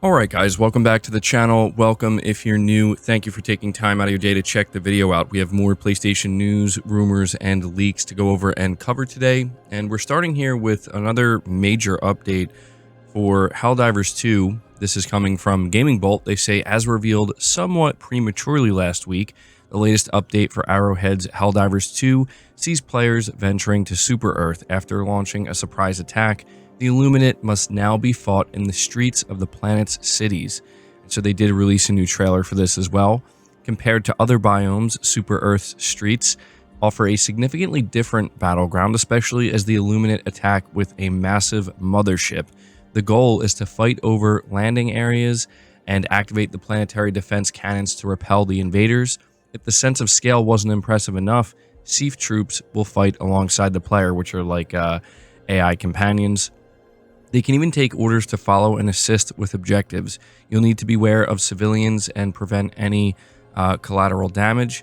Alright guys, welcome back to the channel. Welcome if you're new. Thank you for taking time out of your day to check the video out. We have more PlayStation news, rumors, and leaks to go over and cover today. And we're starting here with another major update for Helldivers 2. This is coming from Gaming Bolt. They say, as revealed somewhat prematurely last week, the latest update for Arrowhead's Helldivers 2 sees players venturing to Super Earth after launching a surprise attack. The Illuminate must now be fought in the streets of the planet's cities. So they did release a new trailer for this as well. Compared to other biomes, Super Earth's streets offer a significantly different battleground, especially as the Illuminate attack with a massive mothership. The goal is to fight over landing areas and activate the planetary defense cannons to repel the invaders. If the sense of scale wasn't impressive enough, Seaf troops will fight alongside the player, which are like AI companions. They can even take orders to follow and assist with objectives. You'll need to beware of civilians and prevent any collateral damage.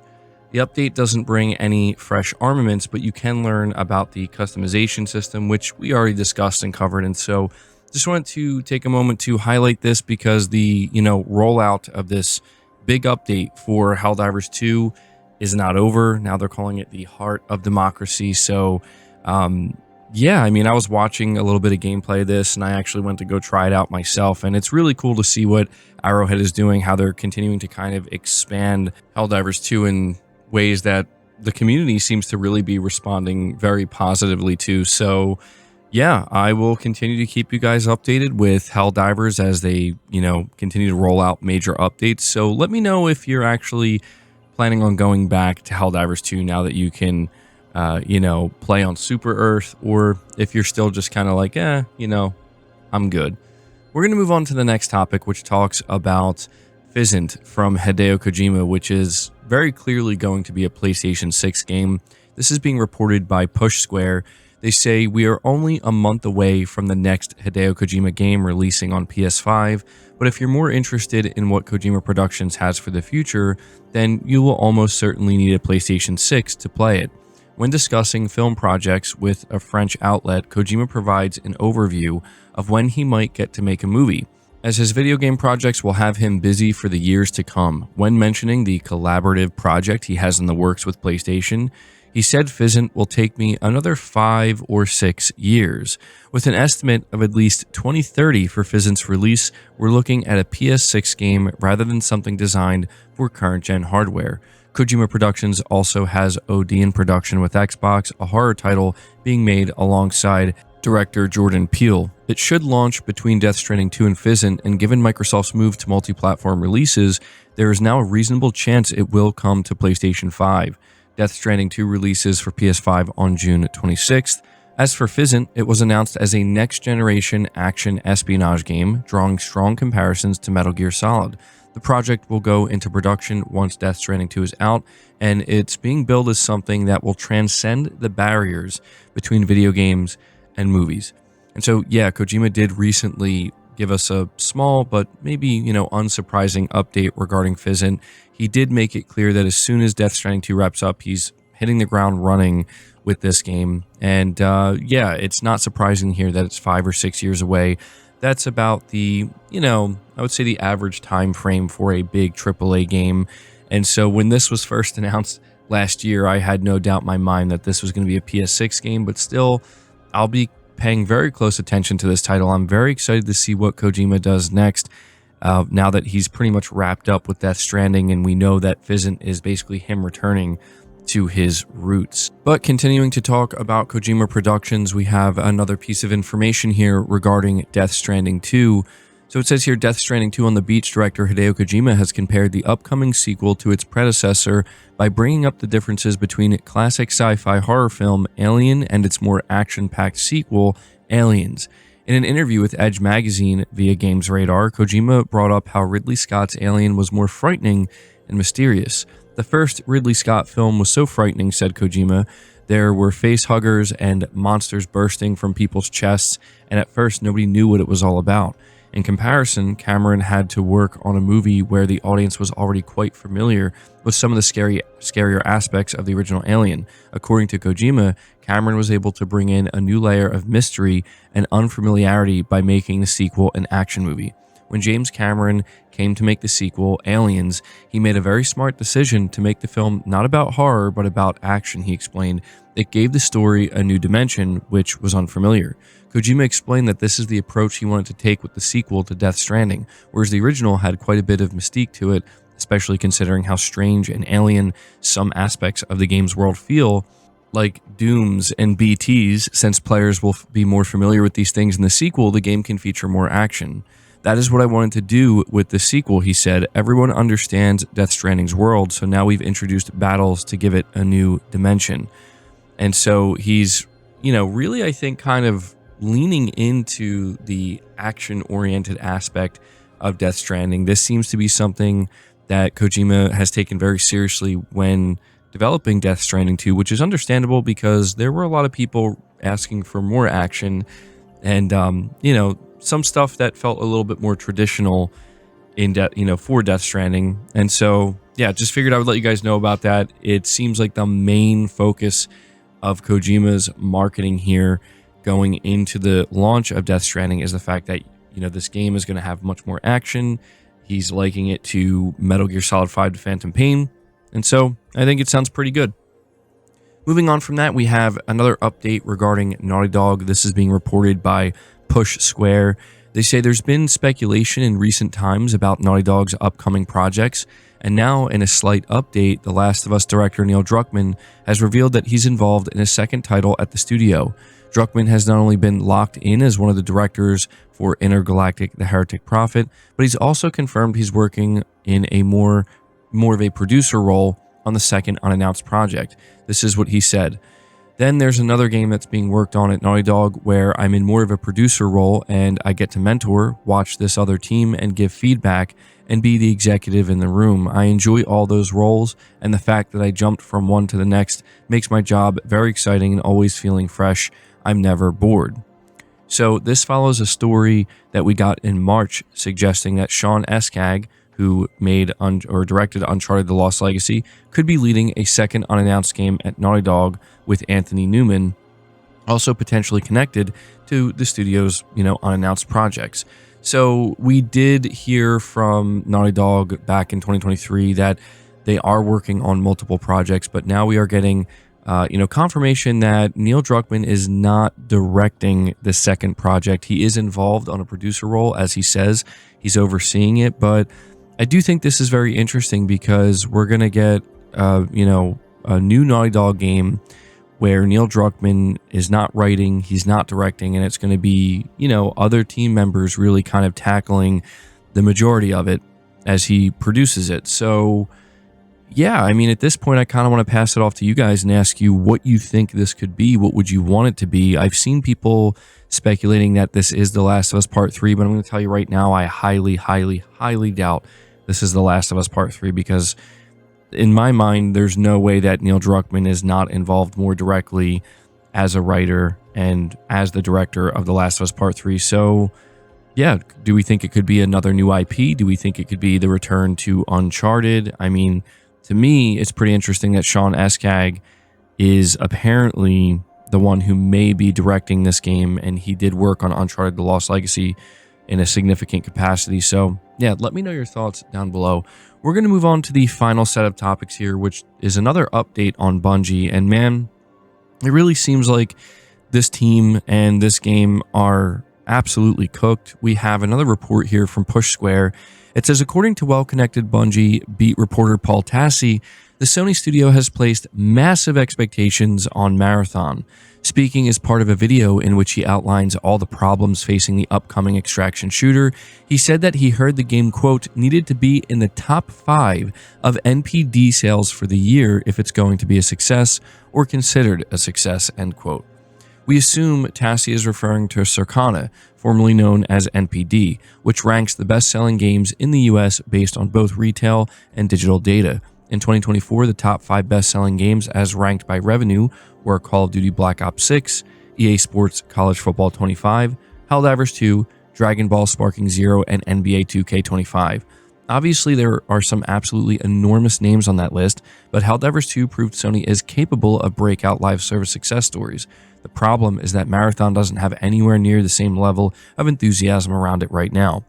The update doesn't bring any fresh armaments, but you can learn about the customization system, which we already discussed and covered. And so just wanted to take a moment to highlight this because the, rollout of this big update for Helldivers 2 is not over. Now they're calling it the Heart of Democracy. So, yeah, I mean, I was watching a little bit of gameplay of this, and I actually went to go try it out myself, and it's really cool to see what Arrowhead is doing, how they're continuing to kind of expand Helldivers 2 in ways that the community seems to really be responding very positively to. So, yeah, I will continue to keep you guys updated with Helldivers as they, continue to roll out major updates. So let me know if you're actually planning on going back to Helldivers 2 now that you can play on Super Earth, or if you're still just kind of like, I'm good. We're going to move on to the next topic, which talks about PHYSINT from Hideo Kojima, which is very clearly going to be a PlayStation 6 game. This is being reported by Push Square. They say, we are only a month away from the next Hideo Kojima game releasing on PS5, but if you're more interested in what Kojima Productions has for the future, then you will almost certainly need a PlayStation 6 to play it. When discussing film projects with a French outlet, Kojima provides an overview of when he might get to make a movie, as his video game projects will have him busy for the years to come. When mentioning the collaborative project he has in the works with PlayStation, he said, PHYSINT will take me another 5 or 6 years. With an estimate of at least 2030 for PHYSINT's release, we're looking at a PS6 game rather than something designed for current-gen hardware. Kojima Productions also has OD in production with Xbox, a horror title being made alongside director Jordan Peele. It should launch between Death Stranding 2 and PHYSINT, and given Microsoft's move to multi-platform releases, there is now a reasonable chance it will come to PlayStation 5. Death Stranding 2 releases for PS5 on June 26th. As for PHYSINT, it was announced as a next-generation action espionage game, drawing strong comparisons to Metal Gear Solid. The project will go into production once Death Stranding 2 is out, and it's being billed as something that will transcend the barriers between video games and movies. And so, yeah, Kojima did recently give us a small but maybe, unsurprising update regarding PHYSINT. He did make it clear that as soon as Death Stranding 2 wraps up, he's hitting the ground running with this game. And yeah, it's not surprising here that it's 5 or 6 years away. That's about the, I would say the average time frame for a big AAA game. And so when this was first announced last year, I had no doubt in my mind that this was going to be a PS6 game, but still, I'll be paying very close attention to this title. I'm very excited to see what Kojima does next, now that he's pretty much wrapped up with Death Stranding, and we know that PHYSINT is basically him returning to his roots. But continuing to talk about Kojima Productions, we have another piece of information here regarding Death Stranding 2. So it says here, Death Stranding 2 on the Beach director Hideo Kojima has compared the upcoming sequel to its predecessor by bringing up the differences between classic sci-fi horror film Alien and its more action-packed sequel, Aliens. In an interview with Edge magazine via Games Radar, Kojima brought up how Ridley Scott's Alien was more frightening and mysterious. The first Ridley Scott film was so frightening, said Kojima. There were face huggers and monsters bursting from people's chests, and at first nobody knew what it was all about. In comparison, Cameron had to work on a movie where the audience was already quite familiar with some of the scarier aspects of the original Alien. According to Kojima, Cameron was able to bring in a new layer of mystery and unfamiliarity by making the sequel an action movie. when James Cameron came to make the sequel, Aliens, he made a very smart decision to make the film not about horror, but about action, he explained. It gave the story a new dimension, which was unfamiliar. Kojima explained that this is the approach he wanted to take with the sequel to Death Stranding, whereas the original had quite a bit of mystique to it, especially considering how strange and alien some aspects of the game's world feel, like dooms and BTs. Since players will be more familiar with these things in the sequel, the game can feature more action. That is what I wanted to do with the sequel, he said. Everyone understands Death Stranding's world, so now we've introduced battles to give it a new dimension. And so he's, really, I think, kind of leaning into the action-oriented aspect of Death Stranding. This seems to be something that Kojima has taken very seriously when developing Death Stranding 2, which is understandable because there were a lot of people asking for more action and, some stuff that felt a little bit more traditional in for Death Stranding. And so, just figured I would let you guys know about that. It seems like the main focus of Kojima's marketing here going into the launch of Death Stranding is the fact that, this game is going to have much more action. He's liking it to Metal Gear Solid 5 to Phantom Pain. And so I think it sounds pretty good. Moving on from that, we have another update regarding Naughty Dog. This is being reported by Push Square. They say there's been speculation in recent times about Naughty Dog's upcoming projects. And now, in a slight update, The Last of Us director Neil Druckmann has revealed that he's involved in a second title at the studio. Druckmann has not only been locked in as one of the directors for Intergalactic: The Heretic Prophet, but he's also confirmed he's working in a more of a producer role on the second unannounced project. This is what he said. Then there's another game that's being worked on at Naughty Dog where I'm in more of a producer role and I get to mentor, watch this other team, and give feedback and be the executive in the room. I enjoy all those roles, and the fact that I jumped from one to the next makes my job very exciting and always feeling fresh. I'm never bored. So this follows a story that we got in March suggesting that Sean Eskag, who made or directed Uncharted: The Lost Legacy, could be leading a second unannounced game at Naughty Dog with Anthony Newman, also potentially connected to the studio's, unannounced projects. So we did hear from Naughty Dog back in 2023 that they are working on multiple projects, but now we are getting confirmation that Neil Druckmann is not directing the second project. He is involved on a producer role, as he says. He's overseeing it, but I do think this is very interesting because we're going to get, a new Naughty Dog game where Neil Druckmann is not writing, he's not directing, and it's going to be, other team members really kind of tackling the majority of it as he produces it. So, at this point, I kind of want to pass it off to you guys and ask you what you think this could be. What would you want it to be? I've seen people speculating that this is The Last of Us Part 3, but I'm going to tell you right now, I highly, highly, highly doubt this is The Last of Us Part 3 because in my mind, there's no way that Neil Druckmann is not involved more directly as a writer and as the director of The Last of Us Part 3. So, do we think it could be another new IP? Do we think it could be the return to Uncharted? To me, it's pretty interesting that Sean Eskag is apparently the one who may be directing this game, and he did work on Uncharted: The Lost Legacy in a significant capacity. So, let me know your thoughts down below. We're going to move on to the final set of topics here, which is another update on Bungie. And man, it really seems like this team and this game are absolutely cooked. We have another report here from Push Square. It says, according to well-connected Bungie beat reporter Paul Tassi, the Sony studio has placed massive expectations on Marathon. Speaking as part of a video in which he outlines all the problems facing the upcoming extraction shooter, he said that he heard the game, quote, needed to be in the top 5 of NPD sales for the year if it's going to be a success or considered a success, end quote. We assume Tassi is referring to Circana, formerly known as NPD, which ranks the best-selling games in the US based on both retail and digital data. In 2024, the top 5 best-selling games as ranked by revenue were Call of Duty Black Ops 6, EA Sports College Football 25, Helldivers 2, Dragon Ball Sparking Zero, and NBA 2K25. Obviously, there are some absolutely enormous names on that list, but Helldivers 2 proved Sony is capable of breakout live service success stories. The problem is that Marathon doesn't have anywhere near the same level of enthusiasm around it right now.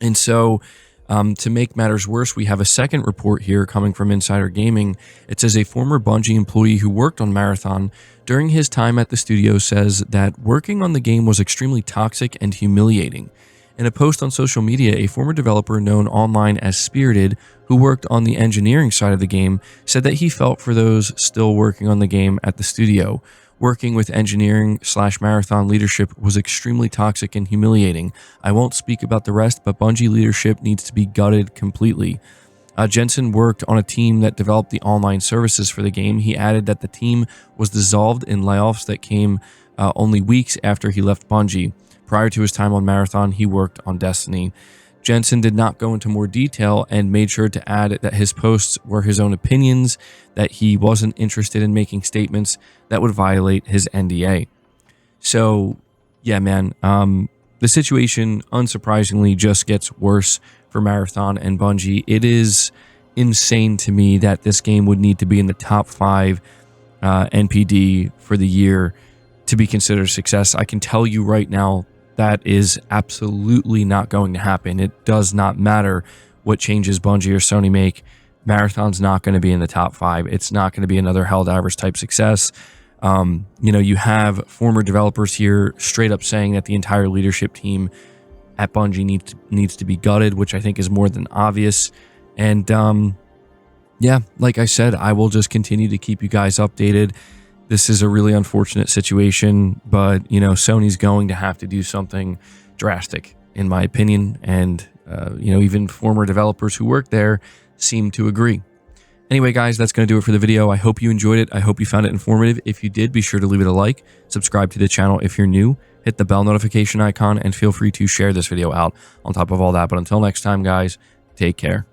And so, to make matters worse, we have a second report here coming from Insider Gaming. It says a former Bungie employee who worked on Marathon during his time at the studio says that working on the game was extremely toxic and humiliating. In a post on social media, a former developer known online as Spirited, who worked on the engineering side of the game, said that he felt for those still working on the game at the studio. Working with engineering/Marathon leadership was extremely toxic and humiliating. I won't speak about the rest, but Bungie leadership needs to be gutted completely. Jensen worked on a team that developed the online services for the game. He added that the team was dissolved in layoffs that came only weeks after he left Bungie. Prior to his time on Marathon, he worked on Destiny. Jensen did not go into more detail and made sure to add that his posts were his own opinions, that he wasn't interested in making statements that would violate his NDA. So, yeah, man, the situation, unsurprisingly, just gets worse for Marathon and Bungie. It is insane to me that this game would need to be in the top 5 NPD for the year to be considered a success. I can tell you right now, that is absolutely not going to happen. It does not matter what changes Bungie or Sony make. Marathon's not going to be in the top 5. It's not going to be another Helldivers type success. You have former developers here straight up saying that the entire leadership team at Bungie needs to be gutted, which I think is more than obvious. And yeah, like I said, I will just continue to keep you guys updated. This is a really unfortunate situation, but, Sony's going to have to do something drastic, in my opinion. And, even former developers who work there seem to agree. Anyway, guys, that's going to do it for the video. I hope you enjoyed it. I hope you found it informative. If you did, be sure to leave it a like, subscribe to the channel if you're new, hit the bell notification icon, and feel free to share this video out on top of all that. But until next time, guys, take care.